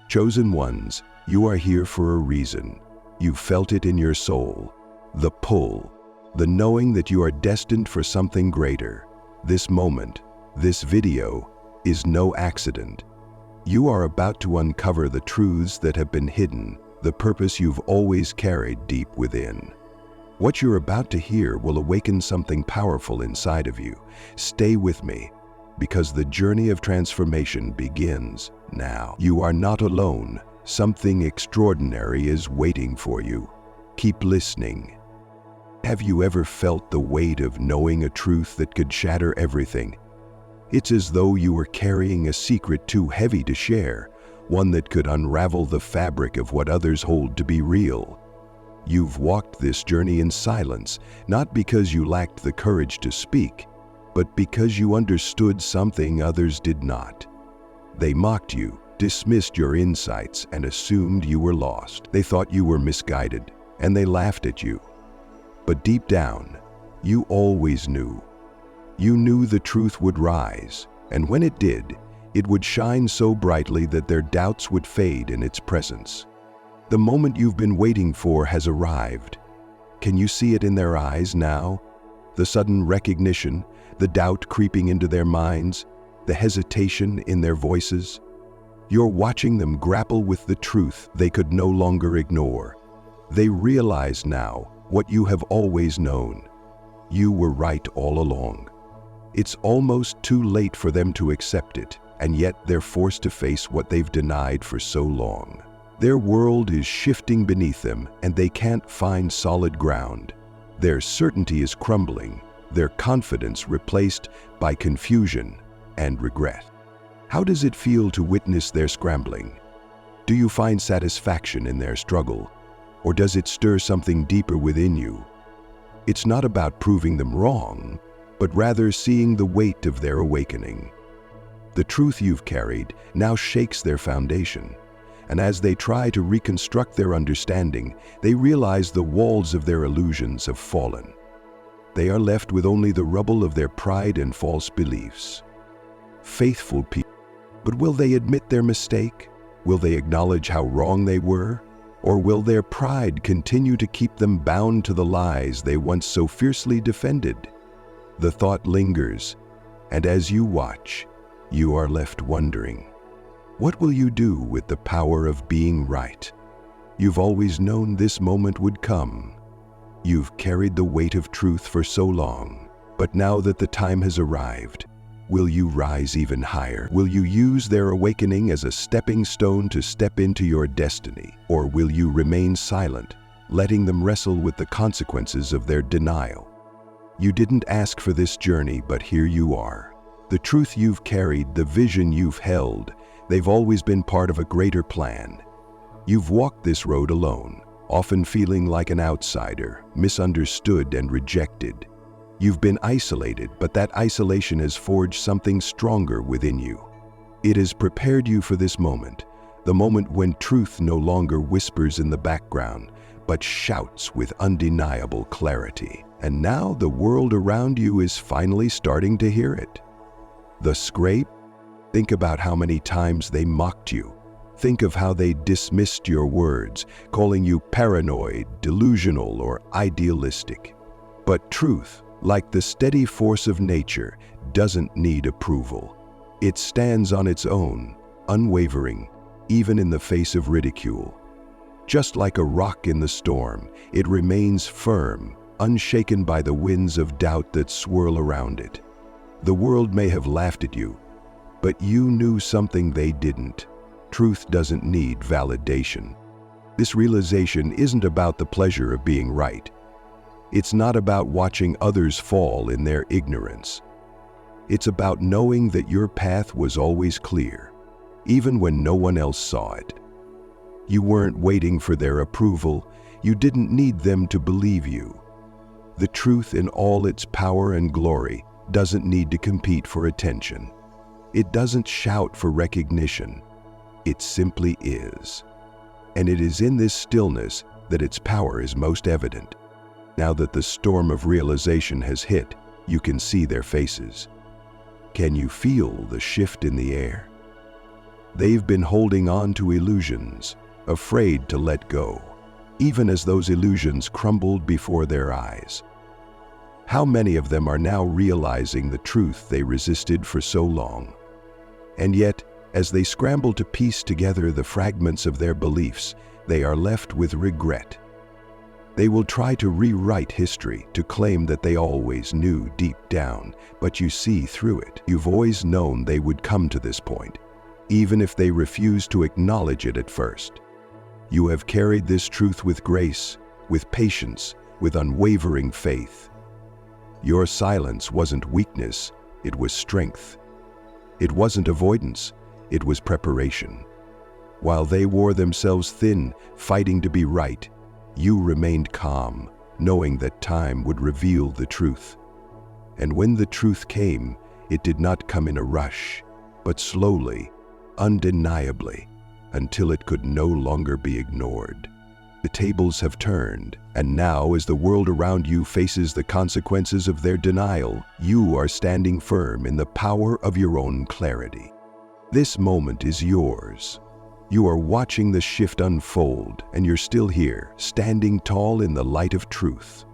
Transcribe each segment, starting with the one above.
Chosen ones, you are here for a reason. You felt it in your soul. The pull, the knowing that you are destined for something greater. This moment, this video, is no accident. You are about to uncover the truths that have been hidden, the purpose you've always carried deep within. What you're about to hear will awaken something powerful inside of you. Stay with me, because the journey of transformation begins now. You are not alone. Something extraordinary is waiting for you. Keep listening. Have you ever felt the weight of knowing a truth that could shatter everything? It's as though you were carrying a secret too heavy to share, one that could unravel the fabric of what others hold to be real. You've walked this journey in silence, not because you lacked the courage to speak, but because you understood something others did not. They mocked you, dismissed your insights, and assumed you were lost. They thought you were misguided, and they laughed at you. But deep down, you always knew. You knew the truth would rise, and when it did, it would shine so brightly that their doubts would fade in its presence. The moment you've been waiting for has arrived. Can you see it in their eyes now? The sudden recognition, the doubt creeping into their minds, the hesitation in their voices. You're watching them grapple with the truth they could no longer ignore. They realize now what you have always known. You were right all along. It's almost too late for them to accept it, and yet they're forced to face what they've denied for so long. Their world is shifting beneath them, and they can't find solid ground. Their certainty is crumbling, their confidence replaced by confusion and regret. How does it feel to witness their scrambling? Do you find satisfaction in their struggle, or does it stir something deeper within you? It's not about proving them wrong, but rather seeing the weight of their awakening. The truth you've carried now shakes their foundation, and as they try to reconstruct their understanding, they realize the walls of their illusions have fallen. They are left with only the rubble of their pride and false beliefs. Faithful people, but will they admit their mistake? Will they acknowledge how wrong they were? Or will their pride continue to keep them bound to the lies they once so fiercely defended? The thought lingers, and as you watch, you are left wondering, what will you do with the power of being right? You've always known this moment would come. You've carried the weight of truth for so long, but now that the time has arrived, will you rise even higher? Will you use their awakening as a stepping stone to step into your destiny? Or will you remain silent, letting them wrestle with the consequences of their denial? You didn't ask for this journey, but here you are. The truth you've carried, the vision you've held, they've always been part of a greater plan. You've walked this road alone, often feeling like an outsider, misunderstood and rejected. You've been isolated, but that isolation has forged something stronger within you. It has prepared you for this moment, the moment when truth no longer whispers in the background, but shouts with undeniable clarity. And now the world around you is finally starting to hear it. The scrape? Think about how many times they mocked you. Think of how they dismissed your words, calling you paranoid, delusional, or idealistic. But truth, like the steady force of nature, doesn't need approval. It stands on its own, unwavering, even in the face of ridicule. Just like a rock in the storm, it remains firm, unshaken by the winds of doubt that swirl around it. The world may have laughed at you, but you knew something they didn't. Truth doesn't need validation. This realization isn't about the pleasure of being right. It's not about watching others fall in their ignorance. It's about knowing that your path was always clear, even when no one else saw it. You weren't waiting for their approval. You didn't need them to believe you. The truth in all its power and glory doesn't need to compete for attention. It doesn't shout for recognition. It simply is. And it is in this stillness that its power is most evident. Now that the storm of realization has hit, you can see their faces. Can you feel the shift in the air? They've been holding on to illusions, afraid to let go, even as those illusions crumbled before their eyes. How many of them are now realizing the truth they resisted for so long? And yet, as they scramble to piece together the fragments of their beliefs, they are left with regret. They will try to rewrite history, to claim that they always knew deep down, but you see through it. You've always known they would come to this point, even if they refuse to acknowledge it at first. You have carried this truth with grace, with patience, with unwavering faith. Your silence wasn't weakness, it was strength. It wasn't avoidance, it was preparation. While they wore themselves thin, fighting to be right, you remained calm, knowing that time would reveal the truth. And when the truth came, it did not come in a rush, but slowly, undeniably, until it could no longer be ignored. The tables have turned, and now as the world around you faces the consequences of their denial, you are standing firm in the power of your own clarity. This moment is yours. You are watching the shift unfold, and you're still here, standing tall in the light of truth.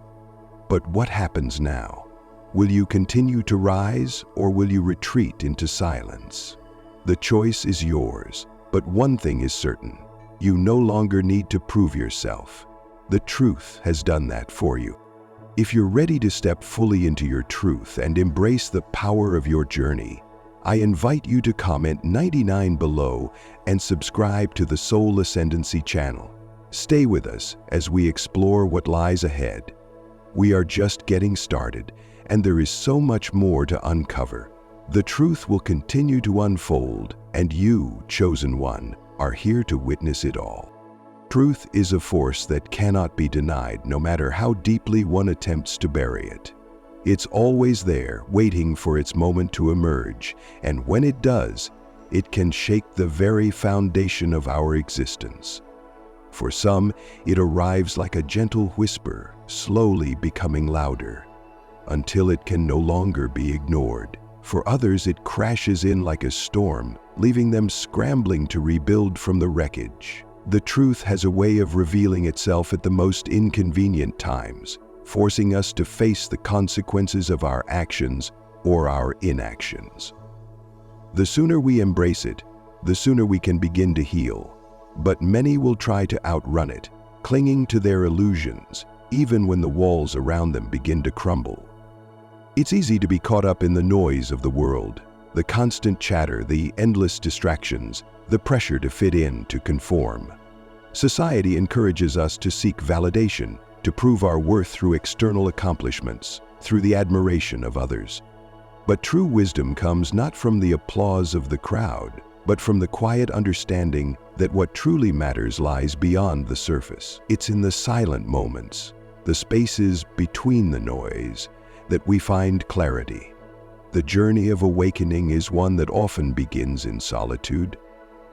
But what happens now? Will you continue to rise, or will you retreat into silence? The choice is yours, but one thing is certain. You no longer need to prove yourself. The truth has done that for you. If you're ready to step fully into your truth and embrace the power of your journey, I invite you to comment 99 below and subscribe to the Soul Ascendancy channel. Stay with us as we explore what lies ahead. We are just getting started, and there is so much more to uncover. The truth will continue to unfold, and you, chosen one, are here to witness it all. Truth is a force that cannot be denied, no matter how deeply one attempts to bury it. It's always there, waiting for its moment to emerge, and when it does, it can shake the very foundation of our existence. For some, it arrives like a gentle whisper, slowly becoming louder, until it can no longer be ignored. For others, it crashes in like a storm, leaving them scrambling to rebuild from the wreckage. The truth has a way of revealing itself at the most inconvenient times, forcing us to face the consequences of our actions or our inactions. The sooner we embrace it, the sooner we can begin to heal. But many will try to outrun it, clinging to their illusions, even when the walls around them begin to crumble. It's easy to be caught up in the noise of the world, the constant chatter, the endless distractions, the pressure to fit in, to conform. Society encourages us to seek validation, to prove our worth through external accomplishments, through the admiration of others. But true wisdom comes not from the applause of the crowd, but from the quiet understanding that what truly matters lies beyond the surface. It's in the silent moments, the spaces between the noise, that we find clarity. The journey of awakening is one that often begins in solitude,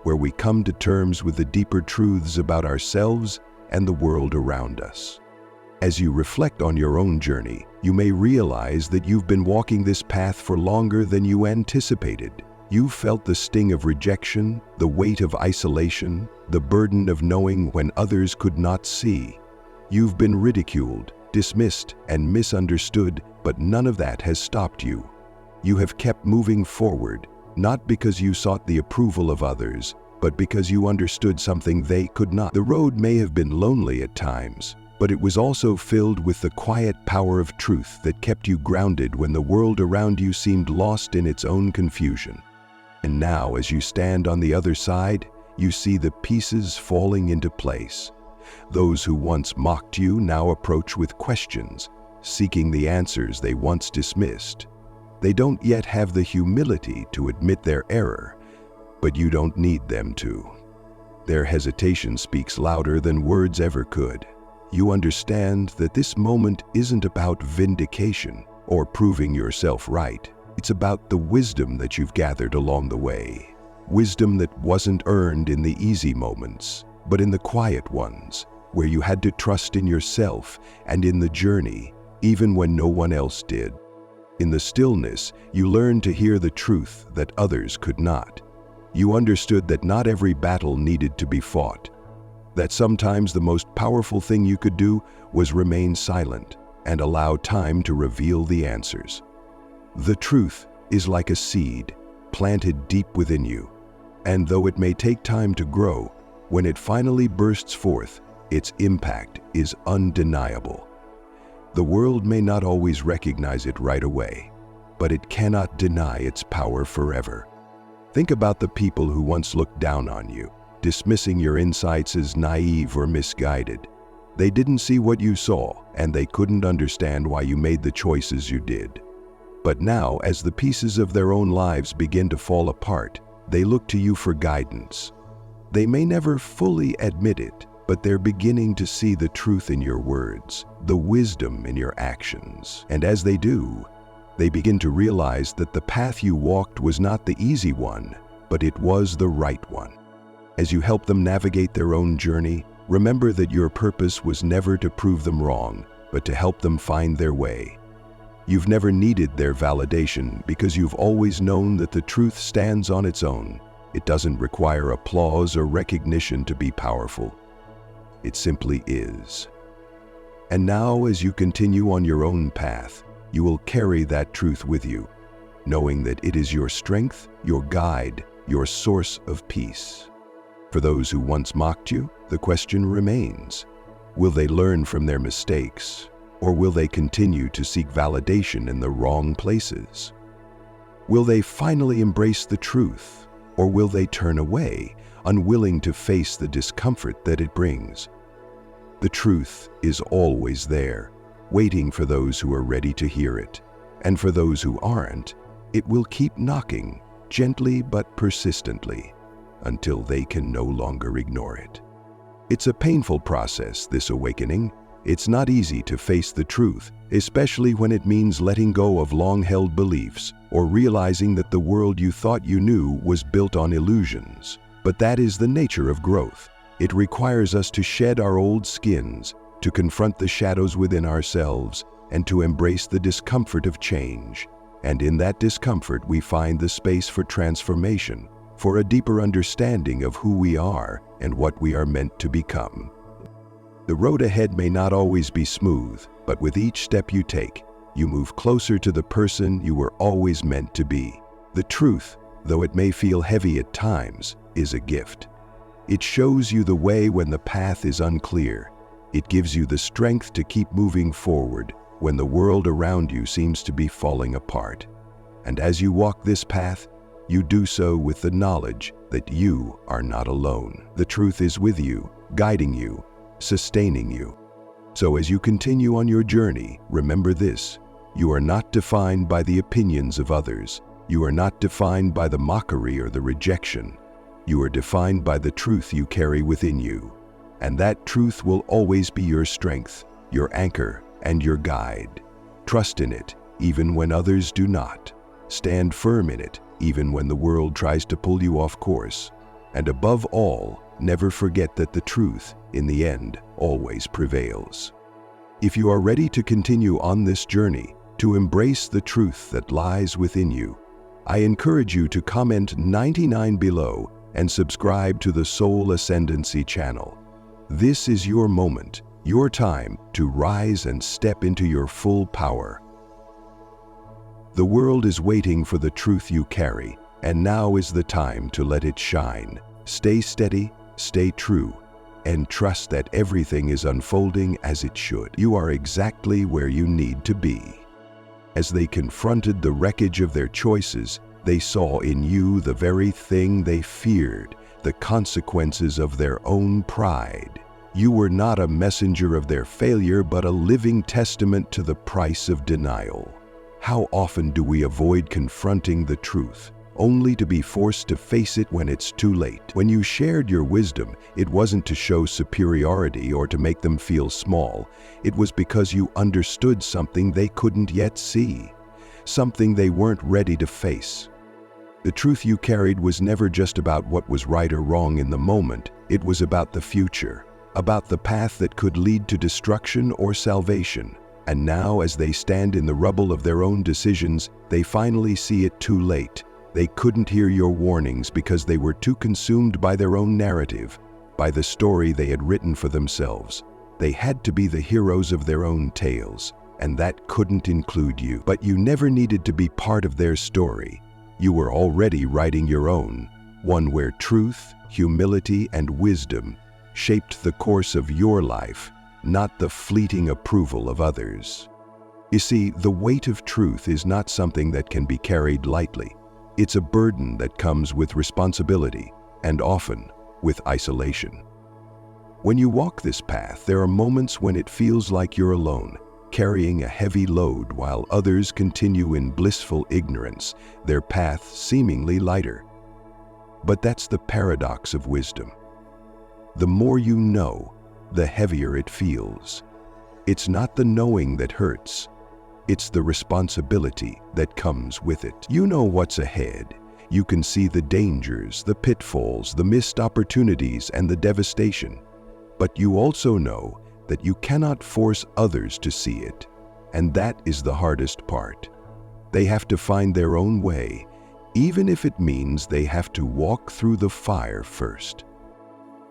where we come to terms with the deeper truths about ourselves and the world around us. As you reflect on your own journey, you may realize that you've been walking this path for longer than you anticipated. You've felt the sting of rejection, the weight of isolation, the burden of knowing when others could not see. You've been ridiculed, dismissed, and misunderstood, but none of that has stopped you. You have kept moving forward, not because you sought the approval of others, but because you understood something they could not. The road may have been lonely at times, but it was also filled with the quiet power of truth that kept you grounded when the world around you seemed lost in its own confusion. And now, as you stand on the other side, you see the pieces falling into place. Those who once mocked you now approach with questions, seeking the answers they once dismissed. They don't yet have the humility to admit their error, but you don't need them to. Their hesitation speaks louder than words ever could. You understand that this moment isn't about vindication or proving yourself right. It's about the wisdom that you've gathered along the way. Wisdom that wasn't earned in the easy moments, but in the quiet ones, where you had to trust in yourself and in the journey, even when no one else did. In the stillness, you learned to hear the truth that others could not. You understood that not every battle needed to be fought, that sometimes the most powerful thing you could do was remain silent and allow time to reveal the answers. The truth is like a seed planted deep within you, and though it may take time to grow, when it finally bursts forth, its impact is undeniable. The world may not always recognize it right away, but it cannot deny its power forever. Think about the people who once looked down on you, dismissing your insights as naive or misguided. They didn't see what you saw, and they couldn't understand why you made the choices you did. But now, as the pieces of their own lives begin to fall apart, they look to you for guidance. They may never fully admit it, but they're beginning to see the truth in your words, the wisdom in your actions. And as they do, they begin to realize that the path you walked was not the easy one, but it was the right one. As you help them navigate their own journey, remember that your purpose was never to prove them wrong, but to help them find their way. You've never needed their validation because you've always known that the truth stands on its own. It doesn't require applause or recognition to be powerful. It simply is. And now, as you continue on your own path, you will carry that truth with you, knowing that it is your strength, your guide, your source of peace. For those who once mocked you, the question remains: will they learn from their mistakes, or will they continue to seek validation in the wrong places? Will they finally embrace the truth, or will they turn away, unwilling to face the discomfort that it brings? The truth is always there, waiting for those who are ready to hear it. And for those who aren't, it will keep knocking, gently but persistently, until they can no longer ignore it. It's a painful process, this awakening. It's not easy to face the truth, especially when it means letting go of long-held beliefs or realizing that the world you thought you knew was built on illusions. But that is the nature of growth. It requires us to shed our old skins, to confront the shadows within ourselves, and to embrace the discomfort of change. And in that discomfort, we find the space for transformation, for a deeper understanding of who we are and what we are meant to become. The road ahead may not always be smooth, but with each step you take, you move closer to the person you were always meant to be. The truth, though it may feel heavy at times, is a gift. It shows you the way when the path is unclear. It gives you the strength to keep moving forward when the world around you seems to be falling apart. And as you walk this path, you do so with the knowledge that you are not alone. The truth is with you, guiding you, sustaining you. So as you continue on your journey, remember this: you are not defined by the opinions of others. You are not defined by the mockery or the rejection. You are defined by the truth you carry within you. And that truth will always be your strength, your anchor, and your guide. Trust in it, even when others do not. Stand firm in it, even when the world tries to pull you off course. And above all, never forget that the truth, in the end, always prevails. If you are ready to continue on this journey, to embrace the truth that lies within you, I encourage you to comment 99 below and subscribe to the Soul Ascendancy channel. This is your moment, your time to rise and step into your full power. The world is waiting for the truth you carry, and now is the time to let it shine. Stay steady, stay true, and trust that everything is unfolding as it should. You are exactly where you need to be. As they confronted the wreckage of their choices, they saw in you the very thing they feared, the consequences of their own pride. You were not a messenger of their failure, but a living testament to the price of denial. How often do we avoid confronting the truth, only to be forced to face it when it's too late? When you shared your wisdom, it wasn't to show superiority or to make them feel small. It was because you understood something they couldn't yet see, something they weren't ready to face. The truth you carried was never just about what was right or wrong in the moment. It was about the future, about the path that could lead to destruction or salvation. And now, as they stand in the rubble of their own decisions, they finally see it too late. They couldn't hear your warnings because they were too consumed by their own narrative, by the story they had written for themselves. They had to be the heroes of their own tales, and that couldn't include you. But you never needed to be part of their story. You were already writing your own, one where truth, humility, and wisdom shaped the course of your life, not the fleeting approval of others. You see, the weight of truth is not something that can be carried lightly. It's a burden that comes with responsibility and often with isolation. When you walk this path, there are moments when it feels like you're alone, carrying a heavy load while others continue in blissful ignorance, their path seemingly lighter. But that's the paradox of wisdom. The more you know, the heavier it feels. It's not the knowing that hurts. It's the responsibility that comes with it. You know what's ahead. You can see the dangers, the pitfalls, the missed opportunities, and the devastation. But you also know that you cannot force others to see it. And that is the hardest part. They have to find their own way, even if it means they have to walk through the fire first.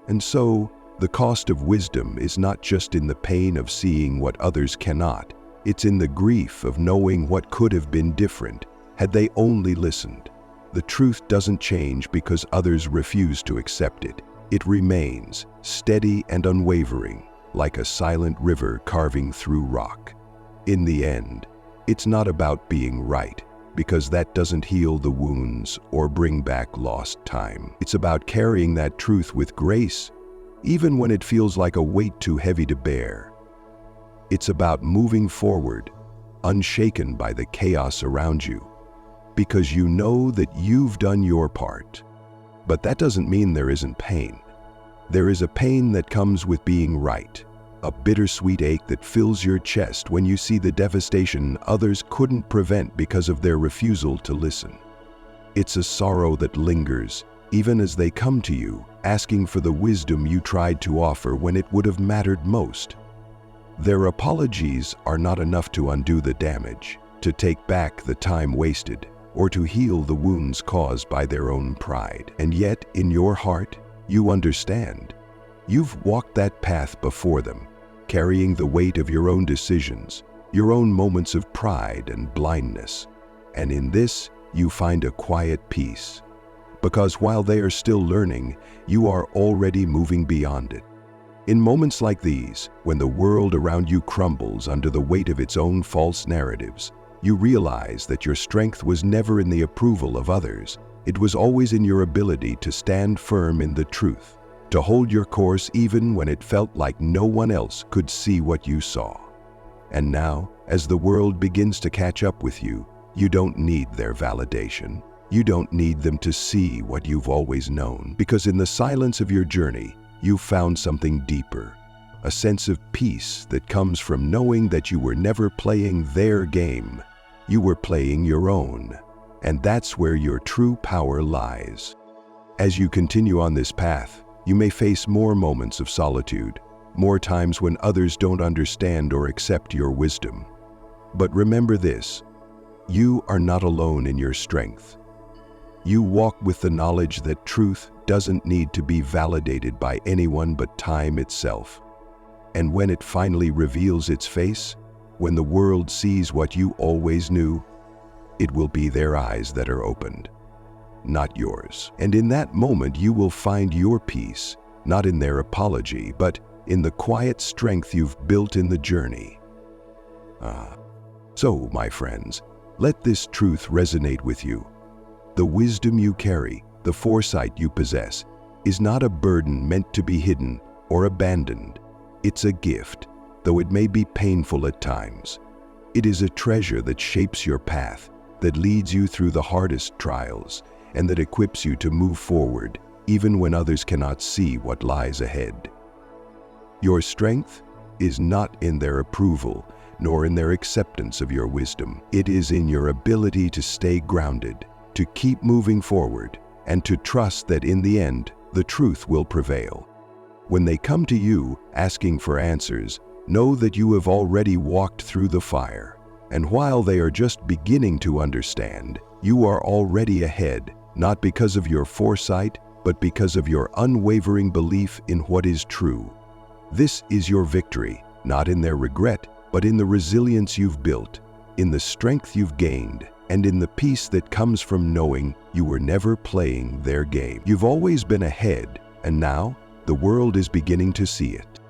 And so, the cost of wisdom is not just in the pain of seeing what others cannot. It's in the grief of knowing what could have been different had they only listened. The truth doesn't change because others refuse to accept it. It remains steady and unwavering, like a silent river carving through rock. In the end, it's not about being right, because that doesn't heal the wounds or bring back lost time. It's about carrying that truth with grace, even when it feels like a weight too heavy to bear. It's about moving forward, unshaken by the chaos around you, because you know that you've done your part. But that doesn't mean there isn't pain. There is a pain that comes with being right, a bittersweet ache that fills your chest when you see the devastation others couldn't prevent because of their refusal to listen. It's a sorrow that lingers, even as they come to you, asking for the wisdom you tried to offer when it would have mattered most. Their apologies are not enough to undo the damage, to take back the time wasted, or to heal the wounds caused by their own pride. And yet, in your heart, you understand. You've walked that path before them, carrying the weight of your own decisions, your own moments of pride and blindness. And in this, you find a quiet peace. Because while they are still learning, you are already moving beyond it. In moments like these, when the world around you crumbles under the weight of its own false narratives, you realize that your strength was never in the approval of others. It was always in your ability to stand firm in the truth, to hold your course even when it felt like no one else could see what you saw. And now, as the world begins to catch up with you, you don't need their validation. You don't need them to see what you've always known, because in the silence of your journey, you found something deeper, a sense of peace that comes from knowing that you were never playing their game. You were playing your own, and that's where your true power lies. As you continue on this path, you may face more moments of solitude, more times when others don't understand or accept your wisdom. But remember this, you are not alone in your strength. You walk with the knowledge that truth doesn't need to be validated by anyone but time itself. And when it finally reveals its face, when the world sees what you always knew, it will be their eyes that are opened, not yours. And in that moment, you will find your peace, not in their apology, but in the quiet strength you've built in the journey. So, my friends, let this truth resonate with you. The wisdom you carry, the foresight you possess, is not a burden meant to be hidden or abandoned. It's a gift, though it may be painful at times. It is a treasure that shapes your path, that leads you through the hardest trials, and that equips you to move forward, even when others cannot see what lies ahead. Your strength is not in their approval, nor in their acceptance of your wisdom. It is in your ability to stay grounded, to keep moving forward, and to trust that in the end, the truth will prevail. When they come to you asking for answers, know that you have already walked through the fire. And while they are just beginning to understand, You are already ahead, not because of your foresight, but because of your unwavering belief in what is true. This is your victory, not in their regret, but in the resilience you've built, in the strength you've gained, and in the peace that comes from knowing you were never playing their game. You've always been ahead, and now the world is beginning to see it.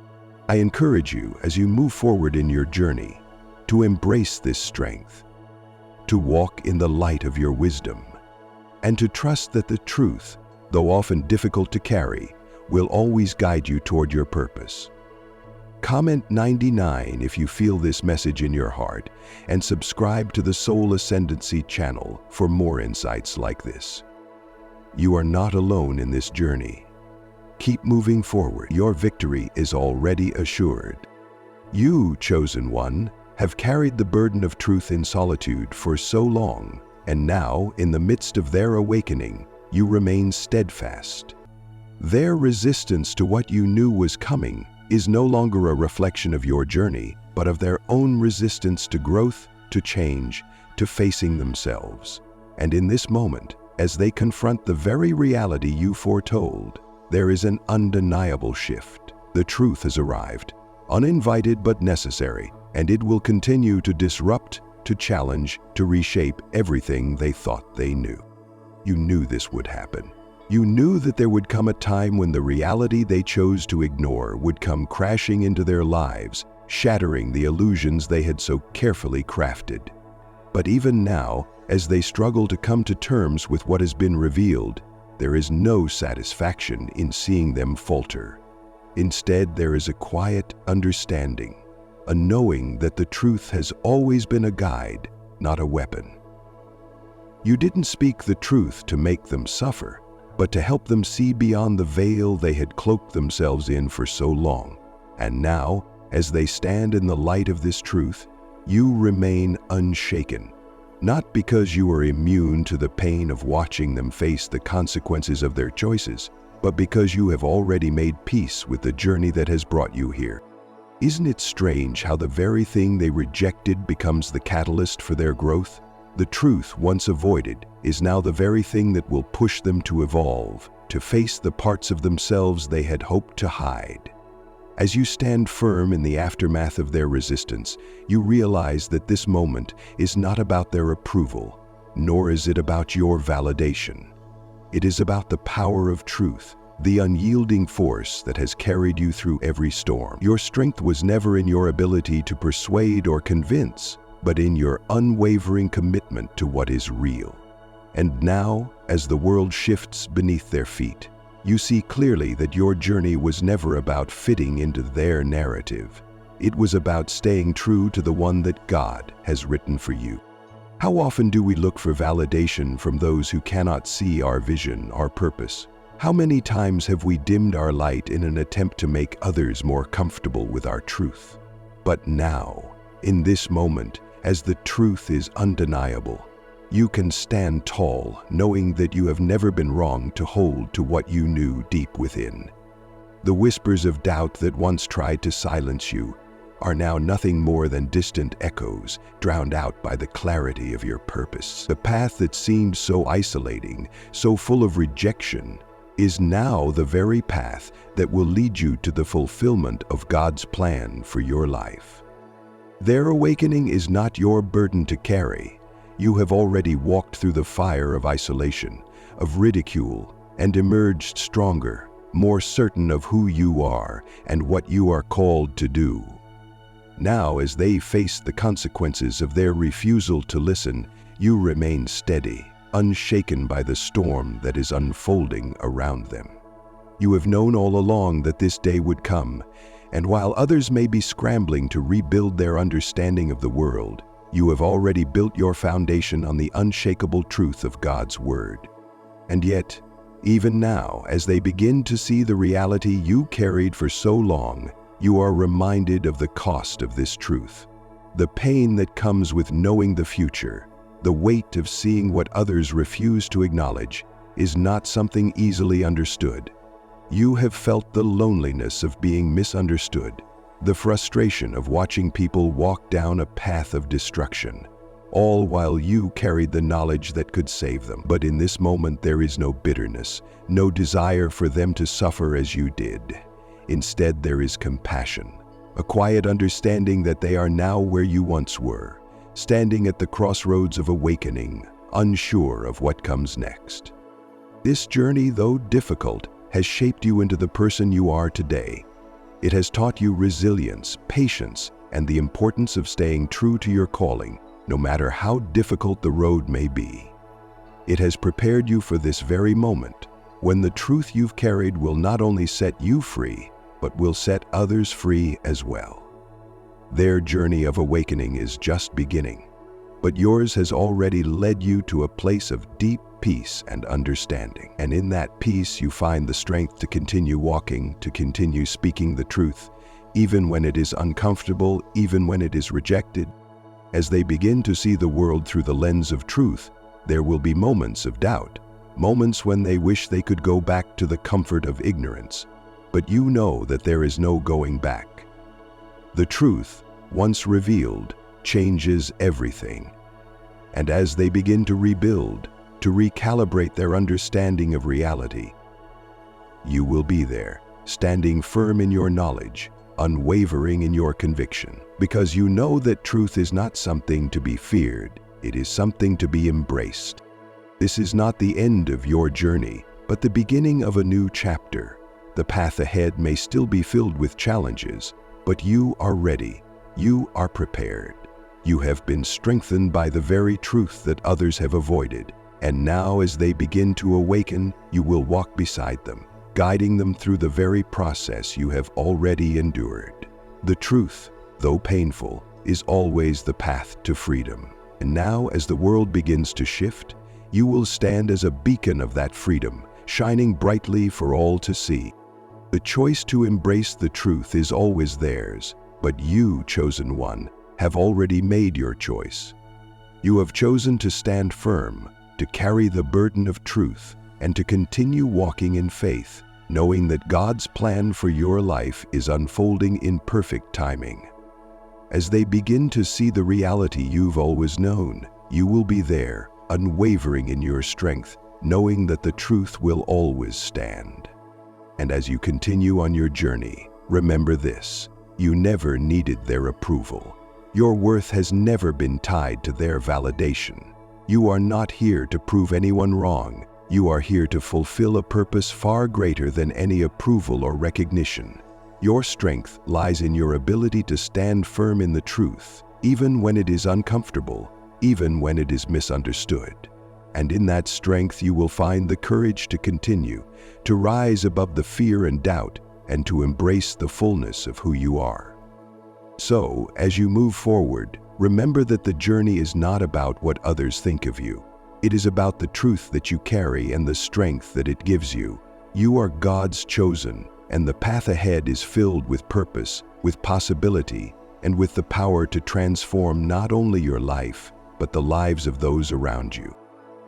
I encourage you, as you move forward in your journey, to embrace this strength, to walk in the light of your wisdom, and to trust that the truth, though often difficult to carry, will always guide you toward your purpose. Comment 99 if you feel this message in your heart, and subscribe to the Soul Ascendancy channel for more insights like this. You are not alone in this journey. Keep moving forward. Your victory is already assured. You, chosen one, have carried the burden of truth in solitude for so long, and now, in the midst of their awakening, you remain steadfast. Their resistance to what you knew was coming is no longer a reflection of your journey, but of their own resistance to growth, to change, to facing themselves. And in this moment, as they confront the very reality you foretold, there is an undeniable shift. The truth has arrived, uninvited but necessary, and it will continue to disrupt, to challenge, to reshape everything they thought they knew. You knew this would happen. You knew that there would come a time when the reality they chose to ignore would come crashing into their lives, shattering the illusions they had so carefully crafted. But even now, as they struggle to come to terms with what has been revealed, there is no satisfaction in seeing them falter. Instead, there is a quiet understanding, a knowing that the truth has always been a guide, not a weapon. You didn't speak the truth to make them suffer, but to help them see beyond the veil they had cloaked themselves in for so long. And now, as they stand in the light of this truth, you remain unshaken. Not because you are immune to the pain of watching them face the consequences of their choices, but because you have already made peace with the journey that has brought you here. Isn't it strange how the very thing they rejected becomes the catalyst for their growth? The truth once avoided is now the very thing that will push them to evolve, to face the parts of themselves they had hoped to hide. As you stand firm in the aftermath of their resistance, you realize that this moment is not about their approval, nor is it about your validation. It is about the power of truth, the unyielding force that has carried you through every storm. Your strength was never in your ability to persuade or convince, but in your unwavering commitment to what is real. And now, as the world shifts beneath their feet, you see clearly that your journey was never about fitting into their narrative. It was about staying true to the one that God has written for you. How often do we look for validation from those who cannot see our vision, our purpose? How many times have we dimmed our light in an attempt to make others more comfortable with our truth? But now, in this moment, as the truth is undeniable, you can stand tall, knowing that you have never been wrong to hold to what you knew deep within. The whispers of doubt that once tried to silence you are now nothing more than distant echoes, drowned out by the clarity of your purpose. The path that seemed so isolating, so full of rejection, is now the very path that will lead you to the fulfillment of God's plan for your life. Their awakening is not your burden to carry. You have already walked through the fire of isolation, of ridicule, and emerged stronger, more certain of who you are and what you are called to do. Now, as they face the consequences of their refusal to listen, you remain steady, unshaken by the storm that is unfolding around them. You have known all along that this day would come, and while others may be scrambling to rebuild their understanding of the world, you have already built your foundation on the unshakable truth of God's Word. And yet, even now, as they begin to see the reality you carried for so long, you are reminded of the cost of this truth. The pain that comes with knowing the future, the weight of seeing what others refuse to acknowledge, is not something easily understood. You have felt the loneliness of being misunderstood, the frustration of watching people walk down a path of destruction. all while you carried the knowledge that could save them. But in this moment there is no bitterness, no desire for them to suffer as you did. Instead, there is compassion, a quiet understanding that they are now where you once were, standing at the crossroads of awakening, unsure of what comes next. This journey, though difficult, has shaped you into the person you are today. It has taught you resilience, patience, and the importance of staying true to your calling, no matter how difficult the road may be. It has prepared you for this very moment, when the truth you've carried will not only set you free, but will set others free as well. Their journey of awakening is just beginning, but yours has already led you to a place of deep peace and understanding. And in that peace, you find the strength to continue walking, to continue speaking the truth, even when it is uncomfortable, even when it is rejected. As they begin to see the world through the lens of truth, there will be moments of doubt, moments when they wish they could go back to the comfort of ignorance. But you know that there is no going back. The truth, once revealed, changes everything. And as they begin to rebuild, to recalibrate their understanding of reality, you will be there, standing firm in your knowledge, unwavering in your conviction, because you know that truth is not something to be feared, it is something to be embraced. This is not the end of your journey, but the beginning of a new chapter. The path ahead may still be filled with challenges, but you are ready, you are prepared. You have been strengthened by the very truth that others have avoided, and now as they begin to awaken, you will walk beside them, guiding them through the very process you have already endured. The truth, though painful, is always the path to freedom. And now, as the world begins to shift, you will stand as a beacon of that freedom, shining brightly for all to see. The choice to embrace the truth is always theirs, but you, chosen one, have already made your choice. You have chosen to stand firm, to carry the burden of truth, and to continue walking in faith, knowing that God's plan for your life is unfolding in perfect timing. As they begin to see the reality you've always known, you will be there, unwavering in your strength, knowing that the truth will always stand. And as you continue on your journey, remember this: you never needed their approval. Your worth has never been tied to their validation. You are not here to prove anyone wrong. You are here to fulfill a purpose far greater than any approval or recognition. Your strength lies in your ability to stand firm in the truth, even when it is uncomfortable, even when it is misunderstood. And in that strength you will find the courage to continue, to rise above the fear and doubt, and to embrace the fullness of who you are. So, as you move forward, remember that the journey is not about what others think of you. It is about the truth that you carry and the strength that it gives you. You are God's chosen, and the path ahead is filled with purpose, with possibility, and with the power to transform not only your life, but the lives of those around you.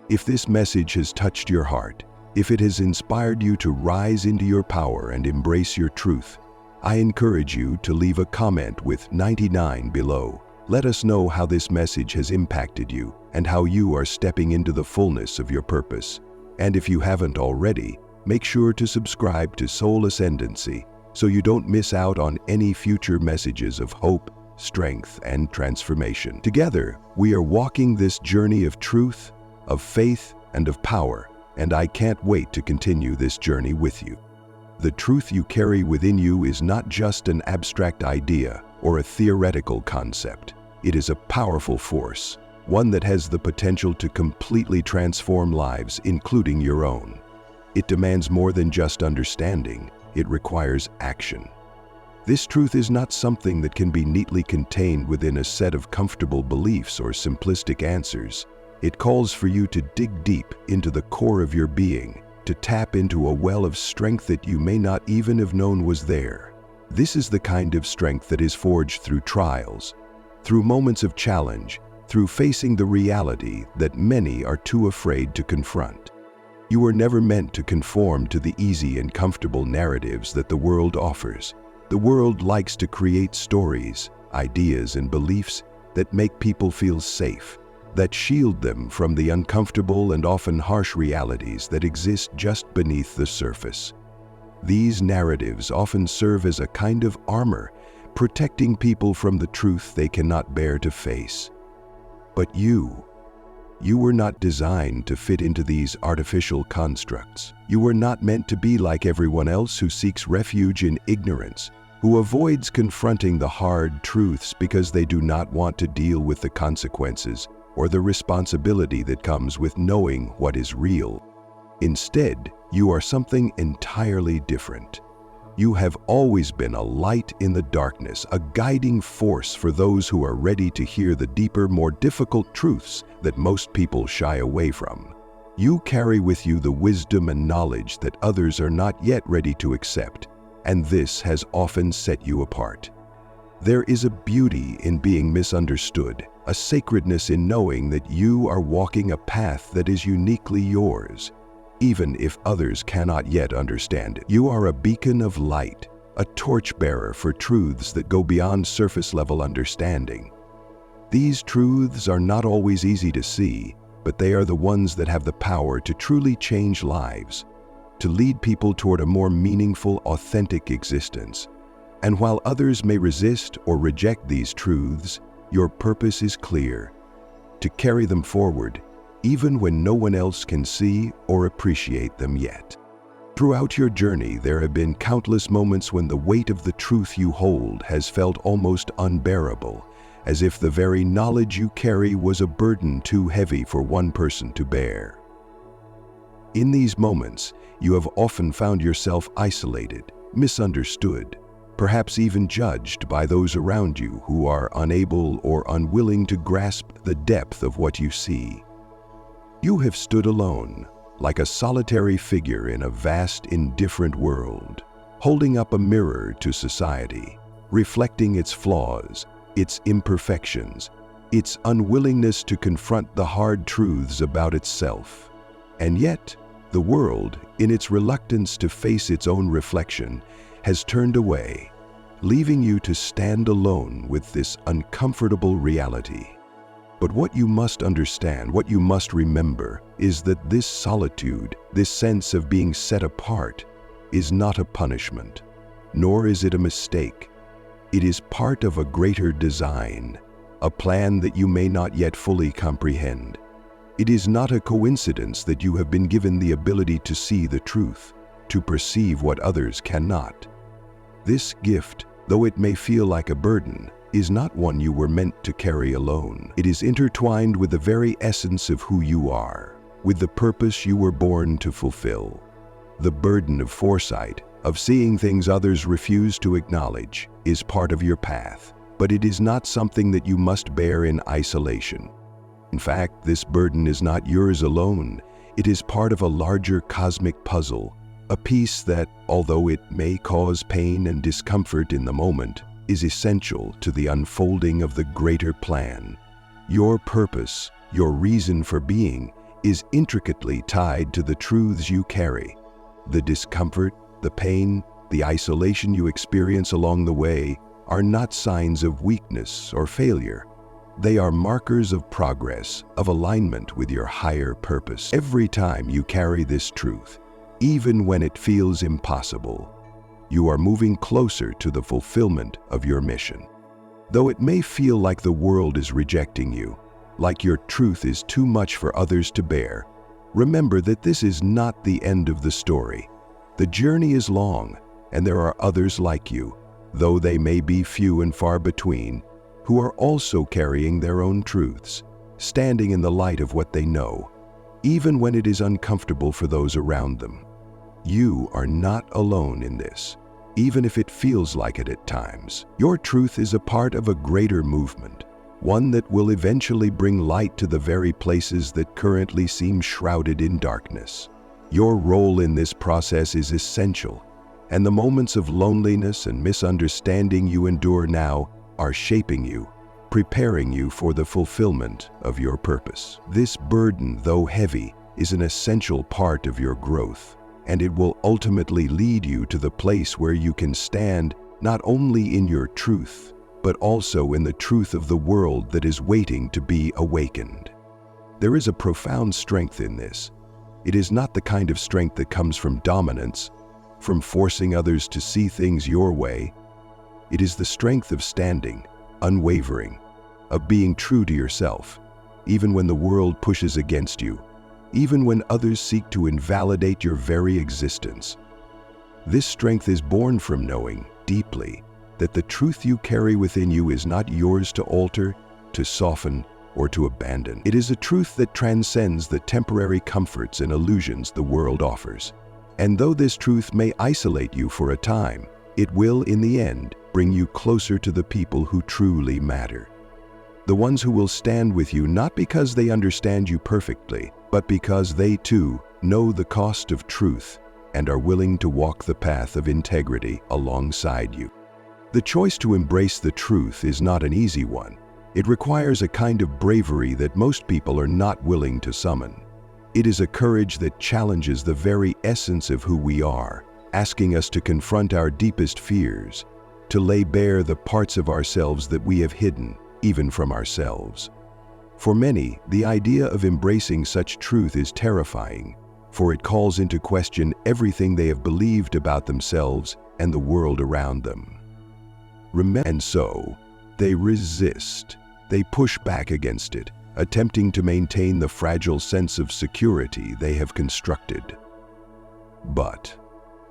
If this message has touched your heart, if it has inspired you to rise into your power and embrace your truth, I encourage you to leave a comment with 99 below. Let us know how this message has impacted you and how you are stepping into the fullness of your purpose. And if you haven't already, make sure to subscribe to Soul Ascendancy so you don't miss out on any future messages of hope, strength, and transformation. Together, we are walking this journey of truth, of faith, and of power, and I can't wait to continue this journey with you. The truth you carry within you is not just an abstract idea or a theoretical concept. It is a powerful force, one that has the potential to completely transform lives, including your own. It demands more than just understanding, it requires action. This truth is not something that can be neatly contained within a set of comfortable beliefs or simplistic answers. It calls for you to dig deep into the core of your being, to tap into a well of strength that you may not even have known was there. This is the kind of strength that is forged through trials, through moments of challenge, through facing the reality that many are too afraid to confront. You were never meant to conform to the easy and comfortable narratives that the world offers. The world likes to create stories, ideas, and beliefs that make people feel safe, that shield them from the uncomfortable and often harsh realities that exist just beneath the surface. These narratives often serve as a kind of armor, protecting people from the truth they cannot bear to face. But you were not designed to fit into these artificial constructs. You were not meant to be like everyone else who seeks refuge in ignorance, who avoids confronting the hard truths because they do not want to deal with the consequences or the responsibility that comes with knowing what is real. Instead, you are something entirely different. You have always been a light in the darkness, a guiding force for those who are ready to hear the deeper, more difficult truths that most people shy away from. You carry with you the wisdom and knowledge that others are not yet ready to accept, and this has often set you apart. There is a beauty in being misunderstood, a sacredness in knowing that you are walking a path that is uniquely yours, even if others cannot yet understand it. You are a beacon of light, a torchbearer for truths that go beyond surface-level understanding. These truths are not always easy to see, but they are the ones that have the power to truly change lives, to lead people toward a more meaningful, authentic existence. And while others may resist or reject these truths, your purpose is clear: to carry them forward, even when no one else can see or appreciate them yet. Throughout your journey, there have been countless moments when the weight of the truth you hold has felt almost unbearable, as if the very knowledge you carry was a burden too heavy for one person to bear. In these moments, you have often found yourself isolated, misunderstood, perhaps even judged by those around you who are unable or unwilling to grasp the depth of what you see. You have stood alone, like a solitary figure in a vast, indifferent world, holding up a mirror to society, reflecting its flaws, its imperfections, its unwillingness to confront the hard truths about itself. And yet, the world, in its reluctance to face its own reflection, has turned away, leaving you to stand alone with this uncomfortable reality. But what you must understand, what you must remember, is that this solitude, this sense of being set apart, is not a punishment, nor is it a mistake. It is part of a greater design, a plan that you may not yet fully comprehend. It is not a coincidence that you have been given the ability to see the truth, to perceive what others cannot. This gift, though it may feel like a burden, is not one you were meant to carry alone. It is intertwined with the very essence of who you are, with the purpose you were born to fulfill. The burden of foresight, of seeing things others refuse to acknowledge, is part of your path, but it is not something that you must bear in isolation. In fact, this burden is not yours alone. It is part of a larger cosmic puzzle, a piece that, although it may cause pain and discomfort in the moment, is essential to the unfolding of the greater plan. Your purpose, your reason for being, is intricately tied to the truths you carry. The discomfort, the pain, the isolation you experience along the way are not signs of weakness or failure. They are markers of progress, of alignment with your higher purpose. Every time you carry this truth, even when it feels impossible, you are moving closer to the fulfillment of your mission. Though it may feel like the world is rejecting you, like your truth is too much for others to bear, remember that this is not the end of the story. The journey is long, and there are others like you, though they may be few and far between, who are also carrying their own truths, standing in the light of what they know, even when it is uncomfortable for those around them. You are not alone in this, even if it feels like it at times. Your truth is a part of a greater movement, one that will eventually bring light to the very places that currently seem shrouded in darkness. Your role in this process is essential, and the moments of loneliness and misunderstanding you endure now are shaping you, preparing you for the fulfillment of your purpose. This burden, though heavy, is an essential part of your growth, and it will ultimately lead you to the place where you can stand not only in your truth, but also in the truth of the world that is waiting to be awakened. There is a profound strength in this. It is not the kind of strength that comes from dominance, from forcing others to see things your way. It is the strength of standing, unwavering, of being true to yourself, even when the world pushes against you, even when others seek to invalidate your very existence. This strength is born from knowing deeply that the truth you carry within you is not yours to alter, to soften, or to abandon. It is a truth that transcends the temporary comforts and illusions the world offers. And though this truth may isolate you for a time, it will, in the end, bring you closer to the people who truly matter. The ones who will stand with you not because they understand you perfectly, but because they too know the cost of truth and are willing to walk the path of integrity alongside you. The choice to embrace the truth is not an easy one. It requires a kind of bravery that most people are not willing to summon. It is a courage that challenges the very essence of who we are, asking us to confront our deepest fears, to lay bare the parts of ourselves that we have hidden, even from ourselves. For many, the idea of embracing such truth is terrifying, for it calls into question everything they have believed about themselves and the world around them. And so, they resist. They push back against it, attempting to maintain the fragile sense of security they have constructed. But,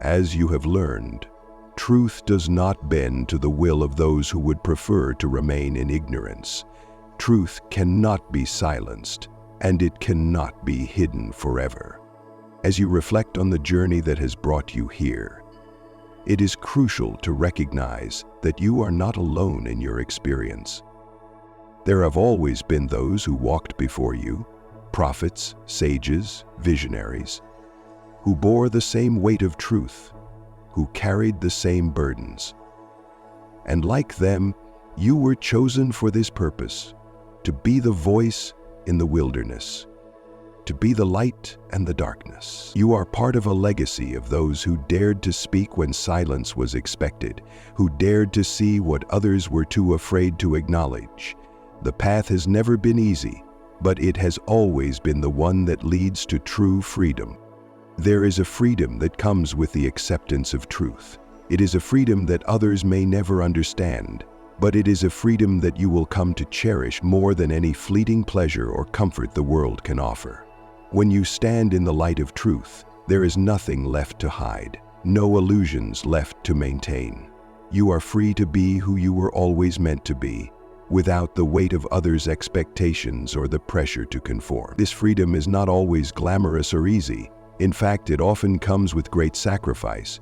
as you have learned, truth does not bend to the will of those who would prefer to remain in ignorance. Truth cannot be silenced, and it cannot be hidden forever. As you reflect on the journey that has brought you here, it is crucial to recognize that you are not alone in your experience. There have always been those who walked before you, prophets, sages, visionaries, who bore the same weight of truth, who carried the same burdens. And like them, you were chosen for this purpose, to be the voice in the wilderness, to be the light and the darkness. You are part of a legacy of those who dared to speak when silence was expected, who dared to see what others were too afraid to acknowledge. The path has never been easy, but it has always been the one that leads to true freedom. There is a freedom that comes with the acceptance of truth. It is a freedom that others may never understand, but it is a freedom that you will come to cherish more than any fleeting pleasure or comfort the world can offer. When you stand in the light of truth, there is nothing left to hide, no illusions left to maintain. You are free to be who you were always meant to be, without the weight of others' expectations or the pressure to conform. This freedom is not always glamorous or easy. In fact, it often comes with great sacrifice,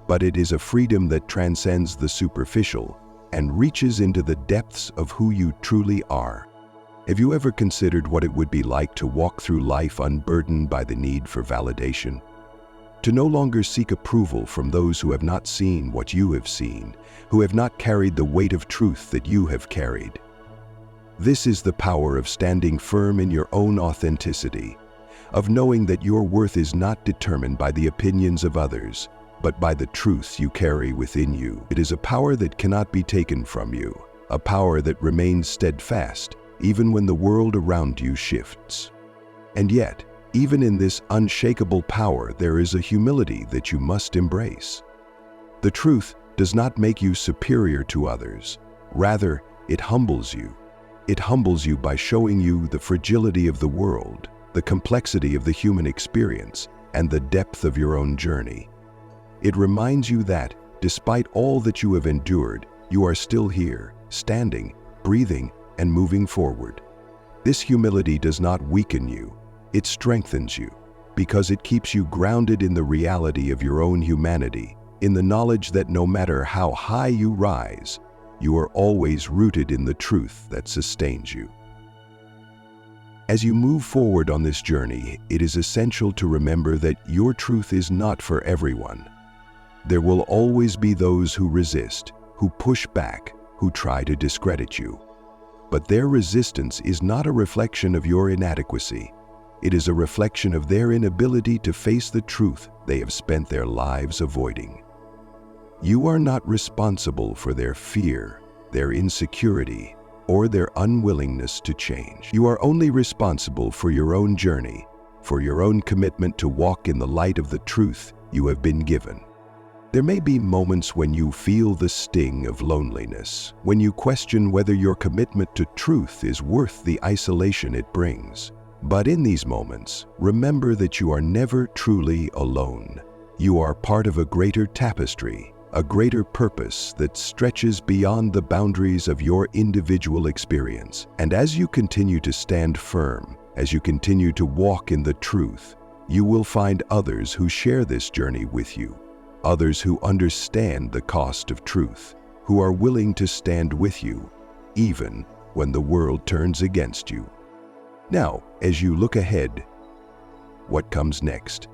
but it is a freedom that transcends the superficial and reaches into the depths of who you truly are. Have you ever considered what it would be like to walk through life unburdened by the need for validation? To no longer seek approval from those who have not seen what you have seen, who have not carried the weight of truth that you have carried. This is the power of standing firm in your own authenticity, of knowing that your worth is not determined by the opinions of others, but by the truth you carry within you. It is a power that cannot be taken from you, a power that remains steadfast even when the world around you shifts. And yet, even in this unshakable power, there is a humility that you must embrace. The truth does not make you superior to others. Rather, it humbles you. It humbles you by showing you the fragility of the world, the complexity of the human experience, and the depth of your own journey. It reminds you that, despite all that you have endured, you are still here, standing, breathing, and moving forward. This humility does not weaken you, it strengthens you, because it keeps you grounded in the reality of your own humanity, in the knowledge that no matter how high you rise, you are always rooted in the truth that sustains you. As you move forward on this journey, it is essential to remember that your truth is not for everyone. There will always be those who resist, who push back, who try to discredit you. But their resistance is not a reflection of your inadequacy. It is a reflection of their inability to face the truth they have spent their lives avoiding. You are not responsible for their fear, their insecurity, or their unwillingness to change. You are only responsible for your own journey, for your own commitment to walk in the light of the truth you have been given. There may be moments when you feel the sting of loneliness, when you question whether your commitment to truth is worth the isolation it brings. But in these moments, remember that you are never truly alone. You are part of a greater tapestry, a greater purpose that stretches beyond the boundaries of your individual experience. And as you continue to stand firm, as you continue to walk in the truth, you will find others who share this journey with you, others who understand the cost of truth, who are willing to stand with you, even when the world turns against you. Now, as you look ahead, what comes next?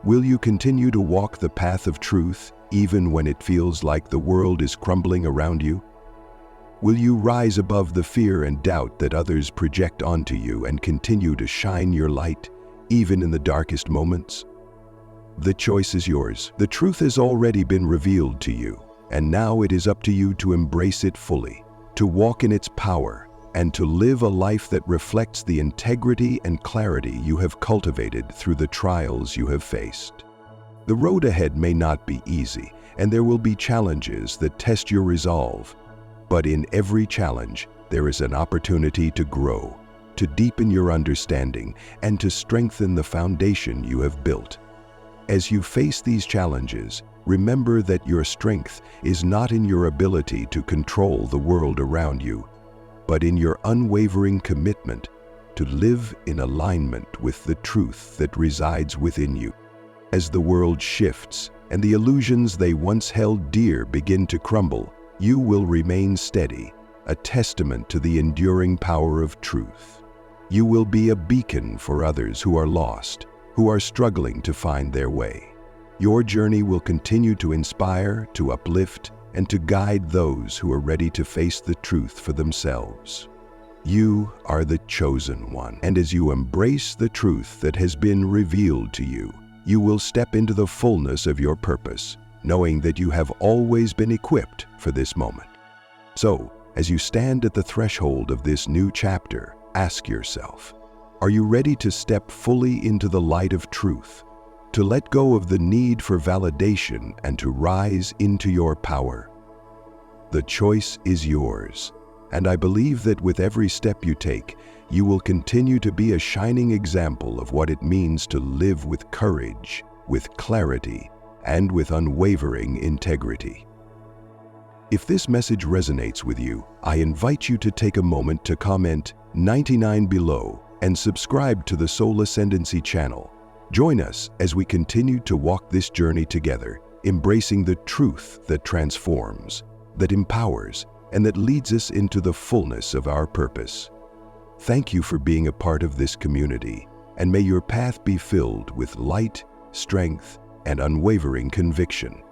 Will you continue to walk the path of truth even when it feels like the world is crumbling around you? Will you rise above the fear and doubt that others project onto you and continue to shine your light even in the darkest moments? The choice is yours. The truth has already been revealed to you, and now it is up to you to embrace it fully, to walk in its power, and to live a life that reflects the integrity and clarity you have cultivated through the trials you have faced. The road ahead may not be easy, and there will be challenges that test your resolve. But in every challenge, there is an opportunity to grow, to deepen your understanding, and to strengthen the foundation you have built. As you face these challenges, remember that your strength is not in your ability to control the world around you, but in your unwavering commitment to live in alignment with the truth that resides within you. As the world shifts and the illusions they once held dear begin to crumble, you will remain steady, a testament to the enduring power of truth. You will be a beacon for others who are lost, who are struggling to find their way. Your journey will continue to inspire, to uplift, and to guide those who are ready to face the truth for themselves. You are the chosen one, and as you embrace the truth that has been revealed to you, you will step into the fullness of your purpose, knowing that you have always been equipped for this moment. So, as you stand at the threshold of this new chapter, ask yourself, are you ready to step fully into the light of truth, to let go of the need for validation and to rise into your power? The choice is yours, and I believe that with every step you take, you will continue to be a shining example of what it means to live with courage, with clarity, and with unwavering integrity. If this message resonates with you, I invite you to take a moment to comment 99 below and subscribe to the Soul Ascendancy channel. Join us as we continue to walk this journey together, embracing the truth that transforms, that empowers, and that leads us into the fullness of our purpose. Thank you for being a part of this community, and may your path be filled with light, strength, and unwavering conviction.